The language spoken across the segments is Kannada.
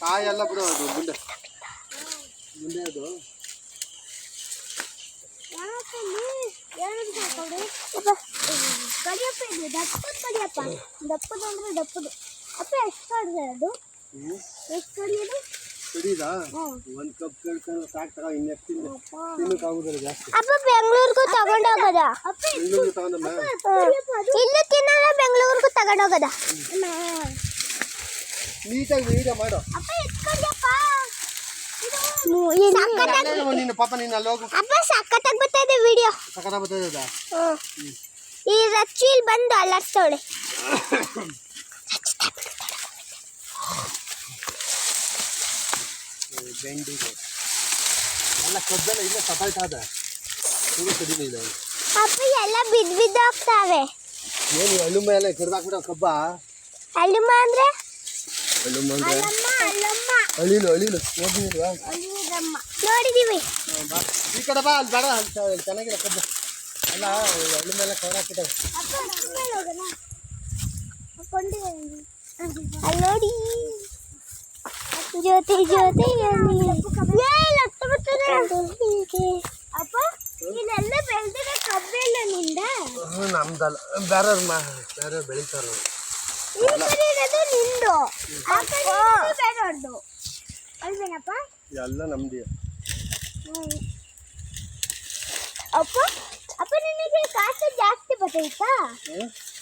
ಕಾಯಿ ಎಲ್ಲ ಬಿಡು ಅದು ಮುಂದೆ ಅದು ದಪ್ಪದು ಅಪ್ಪ ಎಷ್ಟು ಕಡಿದೆ ಅದು ಎಷ್ಟು ಕಡಿಯೋದು ಕಡಿದಾ ಒಂದು ಕಪ್ ಕೇಳ್ಕೊಂಡು ಸಾಕು ತಗೋ ಇನ್ನೆಷ್ಟು ತಿನ್ನಕ್ಕಾಗೋದಿಲ್ಲ ಜಾಸ್ತಿ ಅಪ್ಪ ಬೆಂಗಳೂರಿಗೂ ತಗೊಂಡೋಗದ ಬೆಂಗಳೂರಿಗೆ ತಗೊಂಡಮ್ಮ ಇಲ್ಲಿ ತಿನ್ನಲ್ಲ ಬೆಂಗಳೂರಿಗೂ ತಗೊಂಡೋಗದ ನೀಟಾಗಿ ವೀಡಿಯೋ ಮಾಡು ಅಪ್ಪ ಎತ್ಕೊಡಿಯಪ್ಪ ನೀನು ಪಾಪ ನೀನು ಅಲ್ಲಿ ಹೋಗು ಅಪ್ಪ ಸಕ್ಕತ್ತಾಗಿ ಬರ್ತಾಯಿದೆ ವಿಡಿಯೋ ಸಕ್ಕತ್ತಾಗಿ ಬರ್ತಾಯಿದೆ ಈ ರಚ್ಚಿಲ್ ಬಂದು ಅಲ್ಲಾಡ್ತಾವಳೆ ಬೆಂಡಿಗೆ ಎಲ್ಲ ಕಬ್ಬೆಲ್ಲ ಇಲ್ಲೇ ಸತಾಯ್ತಾ ಇದೆ ಕಡಿಮೆ ಅಪ್ಪ ಎಲ್ಲ ಬಿದ್ದಾಗ್ತಾವೆ ಏನು ಅಳುಮ ಎಲ್ಲ ಕಡ್ದಾಕ್ಬಿಡ ಕಬ್ಬ ಅಳುಮ ಅಂದ್ರೆ ಅಳಿಲು ನೋಡಿಲ್ವಾ ನೋಡಿದೀವಿ ಈ ಕಡೆ ಬಾ ಅಲ್ಲಿ ಬೇಡ ಅಲ್ಲಿ ಚೆನ್ನಾಗಿರೋ ಕಬ್ಬು ಅಲ್ಲ ಅಳುಮ ಎಲ್ಲ ಕವರ್ ಹಾಕಿದ್ದಾವೆ ಅಲ್ಲಿ ನೋಡಿ ಜೊತೆ ಅಪ್ಪ ಇಲ್ಲೆಲ್ಲ ಬೆಳೆದಿರೋ ಕಬ್ಬೆಲ್ಲ ನಿಂದ ನಮ್ದಲ್ಲ ಬೇರೆ ಬೆಳಿತಾರ ಈ ಕಡೆ ಇರೋದು ನಿಂದು ಆ ಕಡೆ ಇರೋದು ಬೇರೆಯವ್ರದ್ದು ಅಲ್ವೇನಪ್ಪ ಎಲ್ಲ ನಮ್ದು ಅಪ್ಪ ನಿನಗೆ ಕಾಸು ಜಾಸ್ತಿ ಬರ್ತೈತಾ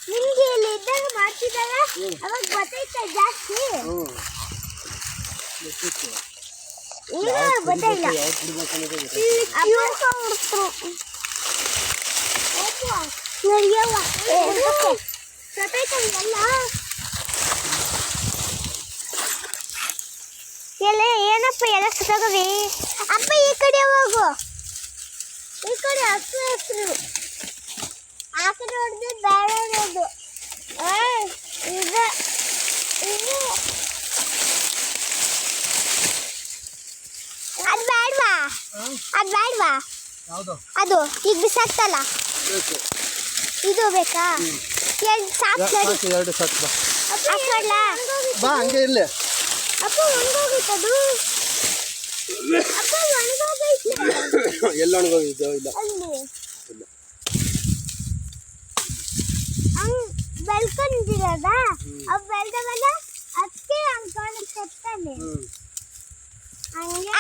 ನಿಮ್ಗೆ ಇಲ್ಲಿ ಇದ್ದಾಗ ಮಾಡ್ತಿದ್ದಲ್ಲ ಅವಾಗ ಬರ್ತೈತಾ ಜಾಸ್ತಿ ಈಗ ಬರ್ತೈಲ್ಲ ಎಲ್ಲ ಏನಪ್ಪ ಎಲ್ಲ ಸುತ್ತಾಗವೆ ಅಪ್ಪ ಈ ಕಡೆ ಹೋಗು ಈ ಕಡೆ ಹಸಿರು ಆ ಕಡೆ ಹೊಡೆದು ಬೇರೆ ಹೊಡೆದು ಅದು ಬೇಡವಾ ಅದು ಈಗ ಬಿಸಾಕ್ತಲ್ಲ ಇದು ಬೇಕಾ ಎರಡು ಸಾಕು ಅಪ್ಪ ಬಾ ಹಂಗೆ ಇರ್ಲಿ ಅಪ್ಪ ಒಣಗೋಗಿತ್ತದು ಅಪ್ಪ ಒಣಗೋಗೈತೆ ಎಲ್ಲ ಒಣಗೋಗಿದ್ದು ಇಲ್ಲ ಅಲ್ಲಿ ಹಂಗ್ ಬೆಳ್ಕೊಂಡಿರೋದ ಅವ್ ಬೆಳ್ದವಲ್ಲ ಅದಕ್ಕೆ ಹಂಗ್ ಕಾಣಿಸ್ತಾನೆ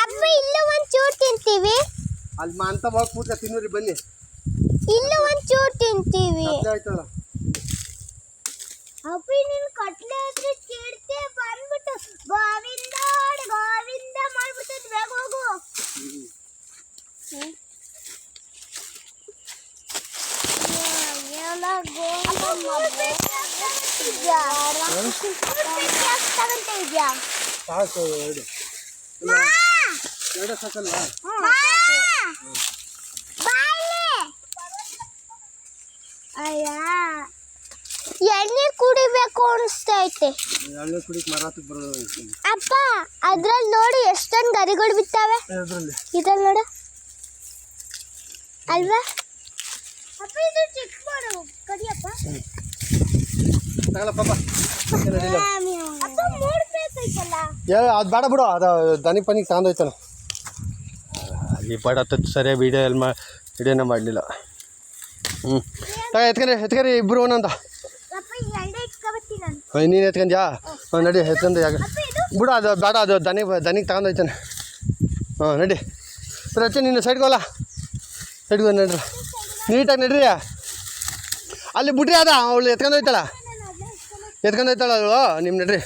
ಅಪ್ಪ ಇಲ್ಲೂ ಒಂಚೂರು ತಿಂತೀವಿ ಅಲ್ಲಿ ಅಂತ ಹೋಗಿ ಕೂತ್ಕ ತಿನ್ನೋರಿ ಬನ್ನಿ ಇಲ್ಲೂ ಒಂಚೂರು ತಿಂತೀವಿ ಆಯ್ತಲ್ಲ ಅಪ್ಪ ನೀನು ಕಟ್ಲೆ ಹತ್ರ ಕೇಳ್ತೆ ಬಂದ್ಬಿಟ್ಟು ಗೋವಿಂದ ಗೋವಿಂದ ಮಾಡ್ಬಿಟ್ಟು ಬೇಗ ಹೋಗು ಸಾಕು ಎರಡು ಸಾಕಲ್ಲ ಎಣ್ಣೆ ಕುಡಿಬೇಕು ಅನಿಸ್ತೈತೆ ಎಣ್ಣೆ ಕುಡಿಕ್ ಮರಾತಕ್ಕೆ ಬರೋದು ಅಪ್ಪ ಅದ್ರಲ್ಲಿ ನೋಡಿ ಎಷ್ಟೊಂದು ಗರಿಗಳು ಬಿತ್ತಾವೆ ಇದ್ರಲ್ಲಿ ನೋಡು ಅಲ್ವಾ ಅಪ್ಪ ಇದು ಚಿಕ್ಕ ಮಾಡು ಕಡಿಯಪ್ಪ ತಗೊಳ್ಳ ಪಾಪ ಅಪ್ಪ ಮೂಡ್ಬೇಕೈತಲ್ಲ ಅದು ಬೇಡ ಬಿಡು ಅದು ದನಿ ಪನಿಗೆ ತಗೊಂಡೋಯ್ತಾನ ಈ ಪಾಡ ಸರಿಯಾಗಿ ವಿಡಿಯೋನ ಮಾಡಲಿಲ್ಲ ಎತ್ಕರಿ ಇಬ್ಬರು ಒಂದೊಂದ ನೀನು ಎತ್ಕೊಂಡ್ಯಾ ನಡಿ ಎತ್ಕೊಂಡು ಯಾಕೆ ಬಿಡು ಅದು ಬೇಡ ಅದು ದನಿಗೆ ತಗೊಂಡೋಯ್ತಾನೆ ನಡಿ ರಚೆ ನೀನು ಸೈಡ್ಗೋಲ್ಲ ಸೈಡ್ಗೋ ನಡ್ರಿ ನೀಟಾಗಿ ನಡ್ರಿ ಅಲ್ಲಿ ಬಿಟ್ರಿ ಅದ ಅವಳು ಎತ್ಕೊಂಡೋಯ್ತಾಳ ಅವಳು ನಿಮ್ಮ ನಡ್ರಿ